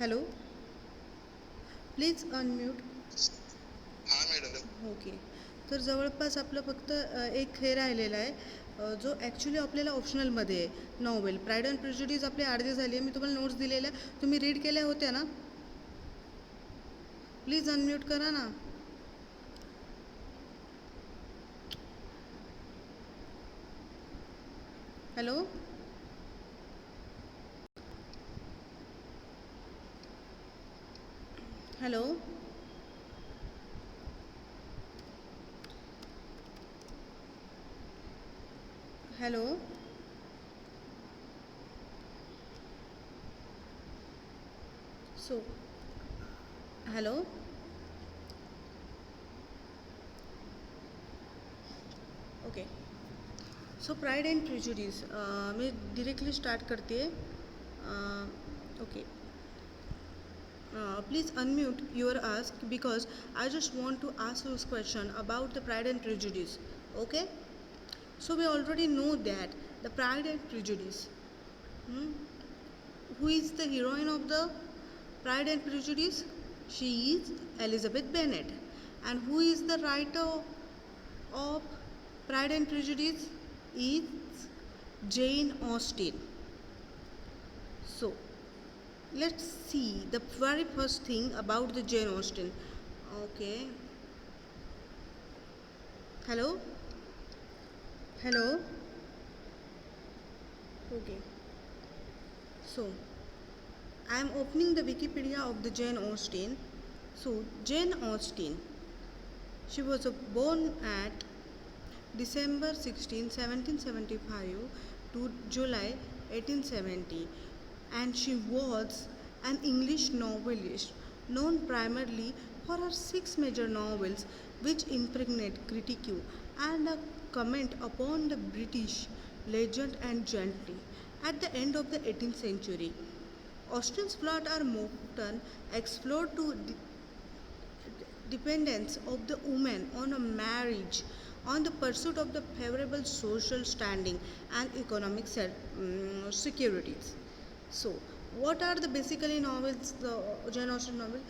Hello, please unmute. हां madam. Okay. तर जवळपास आपलं फक्त एक हे राहिलेला आहे, जो ॲक्च्युली आपल्याला ऑप्शनलमध्ये आहे, नॉवेल प्राईड अँड प्रेजुडिस. आपली अर्धी झाली आहे. मी तुम्हाला नोट्स दिलेल्या तुम्ही रीड केल्या होत्या ना. प्लीज अनम्यूट करा ना. Hello, hello, hello, so hello. Okay. So pride and prejudice me directly start करते. Okay. Please unmute your ask because I just want to ask you a question about the Pride and Prejudice. Okay? So we already know that the Pride and Prejudice. Hmm? Who is the heroine of the Pride and Prejudice? She is Elizabeth Bennet. And who is the writer of Pride and Prejudice? Is Jane Austen. So let's see the very first thing about the Jane Austen. Okay. Hello. Hello. Okay. So I am opening the Wikipedia of the Jane Austen. So Jane Austen, she was born at December 16, 1775 to July 1870, and she was an English novelist known primarily for her six major novels which impregnate critique and a comment upon the British legend and gentry. At the end of the 18th century, Austen's plots are often explored to dependence of the woman on a marriage, on the pursuit of the favorable social standing and economic securities. So, what are the basically novels, the Jane Austen novel?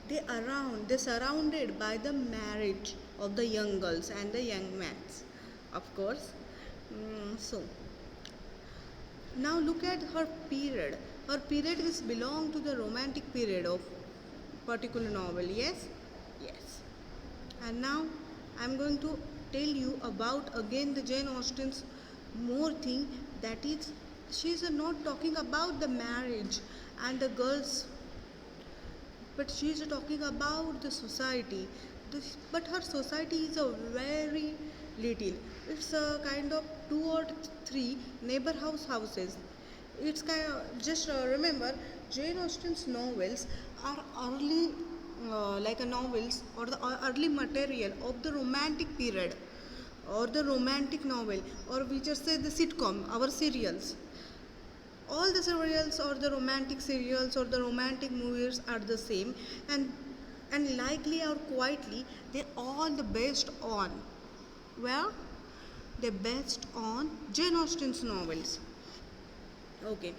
They surrounded by the marriage of the young girls and the young men, of course. So, now look at her period. Her period is belong to the romantic period of particular novel. Yes, yes. And now I'm going to tell you about again the Jane Austen's more thing, that is she is not talking about the marriage and the girls, but she is talking about the society. But her society is a very little. It's a kind of two or three neighbor houses. It's kind of, just remember, Jane Austen's novels are early, like a novels or the early material of the romantic period, or the romantic novel, or we just say the sitcom, our serials. All the serials or the romantic serials or the romantic movies are the same, and likely or quietly they all the based on, well, they based on Jane Austen's novels. Okay.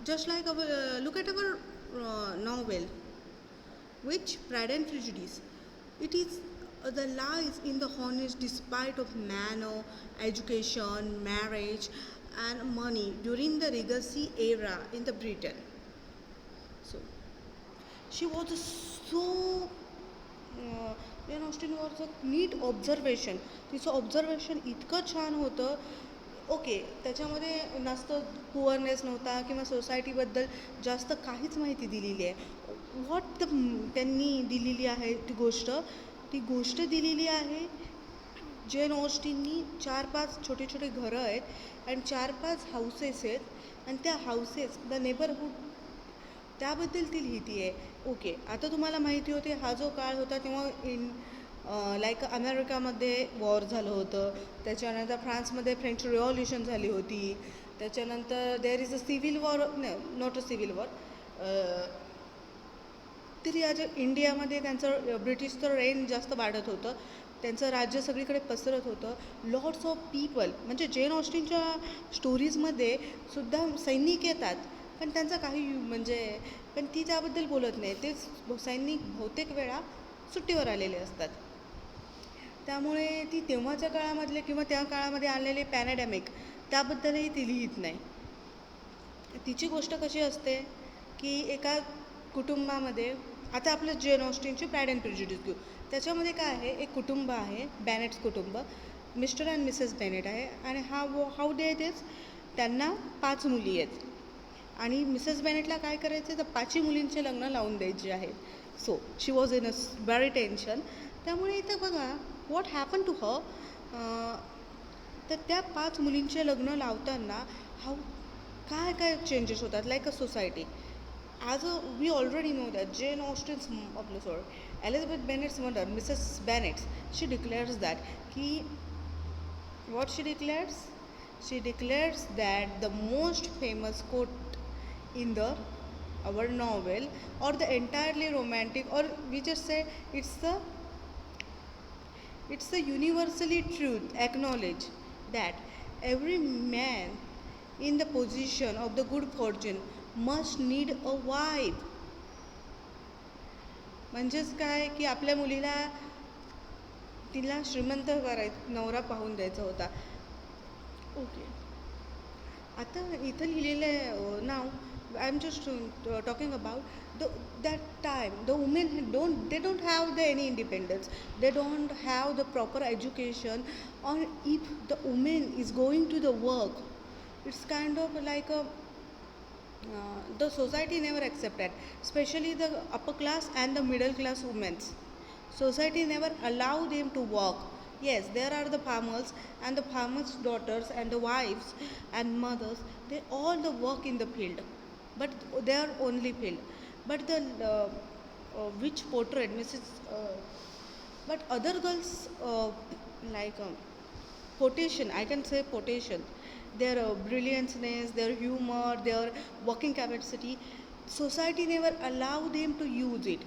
Just like our look at our novel, which Pride and Prejudice. It is the lies in the honest despite of manner, education, marriage, and money during the Regency era in the Britain. So she was so Jane Austen was a neat observation. तिचं observation इतकं छान होतं. Okay, त्याच्यामध्ये जास्त poorness नव्हता किंवा सोसायटीबद्दल जास्त काहीच माहिती दिलेली आहे. व्हॉट द त्यांनी दिलेली आहे ती गोष्ट दिलेली आहे. जेन ऑस्टिननी 4-5 छोटे छोटे घरं आहेत आणि 4-5 हाऊसेस आहेत, आणि त्या हाऊसेस द नेबरहूड त्याबद्दल ती लिहिती आहे. ओके, आता तुम्हाला माहिती होते हा जो काळ होता तेव्हा लाईक अमेरिकामध्ये वॉर झालं होतं, त्याच्यानंतर फ्रान्समध्ये फ्रेंच रिव्हॉल्युशन झाली होती, त्याच्यानंतर there is a civil war, not a civil war. तरी आज इंडियामध्ये त्यांचं ब्रिटिशचं रेन जास्त वाढत होतं, त्यांचं राज्य सगळीकडे पसरत होतं. लॉट्स ऑफ पीपल, म्हणजे जेन ऑस्टिनच्या स्टोरीजमध्ये सुद्धा सैनिक येतात, पण त्यांचा काही म्हणजे पण ती त्याबद्दल बोलत नाही. ते सैनिक बहुतेक वेळा सुट्टीवर आलेले असतात. त्यामुळे ती तेव्हाच्या काळामधले किंवा त्या काळामध्ये आलेले पॅनडेमिक त्याबद्दलही ती लिहित नाही. तिची गोष्ट कशी असते की एका कुटुंबामध्ये, आता आपलं जेन ऑस्टिनची प्राईड अँड प्रेजुडिस घेऊ. त्याच्यामध्ये काय आहे, एक कुटुंब आहे, बॅनेट्स कुटुंब. मिस्टर अँड मिसेस बॅनेट आहे आणि हाऊ डे इट इज, त्यांना 5 मुली आहेत. आणि मिसेस बॅनेटला काय करायचं तर 5ही मुलींचे लग्न लावून द्यायचे आहेत. So she was in a very tension. त्यामुळे इथं बघा व्हॉट हॅपन टू हर. तर त्या 5 मुलींचे लग्न लावताना हाऊ काय काय चेंजेस होतात like a society. As a we already know that Jane Austen's आपलं Elizabeth Bennet's mother Mrs Bennet's, she declares that की what she declares? She declares that the most famous quote in the our novel or the entirely romantic, or we just say it's the universally truth acknowledge that every man in the position of the good fortune must need a wife. म्हणजेच काय की आपल्या मुलीला तिला श्रीमंत नवरा पाहून द्यायचा होता. ओके. आता इथं लिहिलेलं आहे नाव, I am just talking about that time the women don't have the any independence, they don't have the proper education, और if the women is going to the work, it's kind of like the society never accepted, especially the upper class and the middle class women. Society never allow them to work. Yes, there are the farmers and the farmers' daughters and the wives and mothers. They all the work in the field, but they are only field. But the which portrait, Mrs. But other girls like quotation, I can say quotation, their brilliantness, their humor, their working capacity, society never allow them to use it.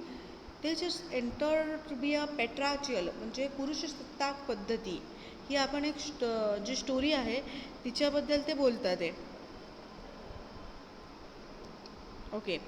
They just enter to be a patriarchal, म्हणजे पुरुषसत्ताक पद्धती. ही आपण एक जी story आहे तिच्याबद्दल ते बोलतात आहे. Okay.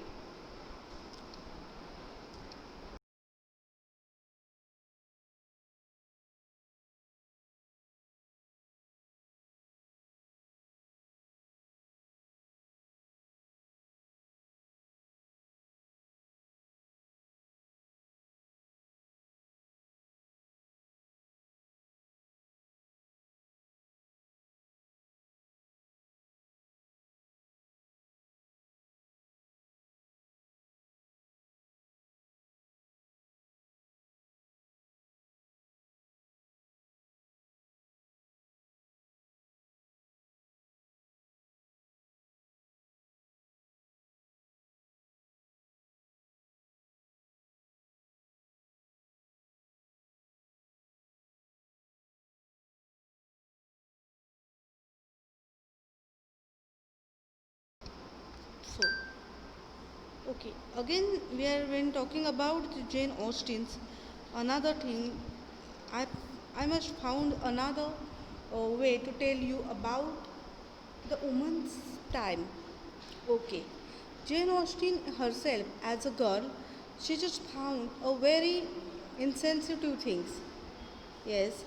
So, okay. Again, we are when talking about the Jane Austen's, another thing, I I must found another way to tell you about the woman's time. Okay. Jane Austen herself, as a girl, she just found a very insensitive things. Yes,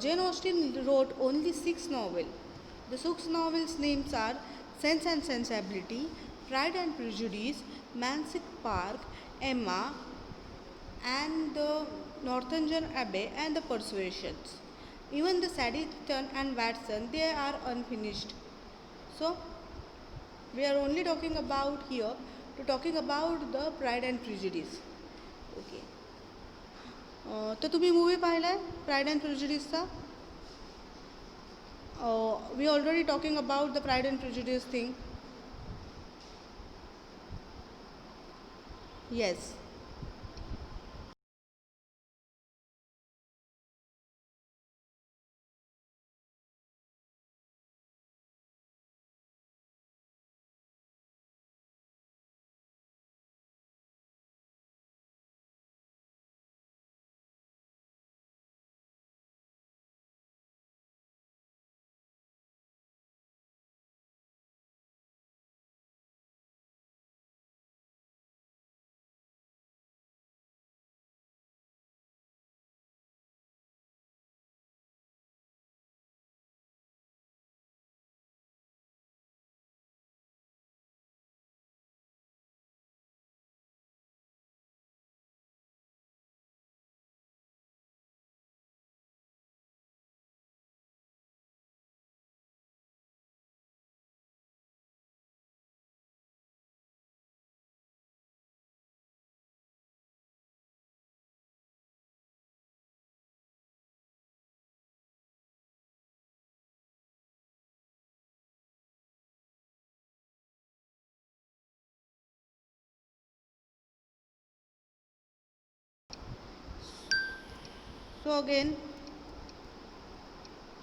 Jane Austen wrote only 6 novels. The 6 novels names are Sense and Sensibility, Pride and Prejudice, Mansfield Park, Emma, and the Northanger Abbey and the Persuasions. Even the Saddington and Watson, they are unfinished. So, we are only talking about here to talking about the Pride and Prejudice. Okay. तर तुम्ही movie पाहिला आहे pride and प्रेजुडिसचा? We already talking about the pride and prejudice thing. Yes. So again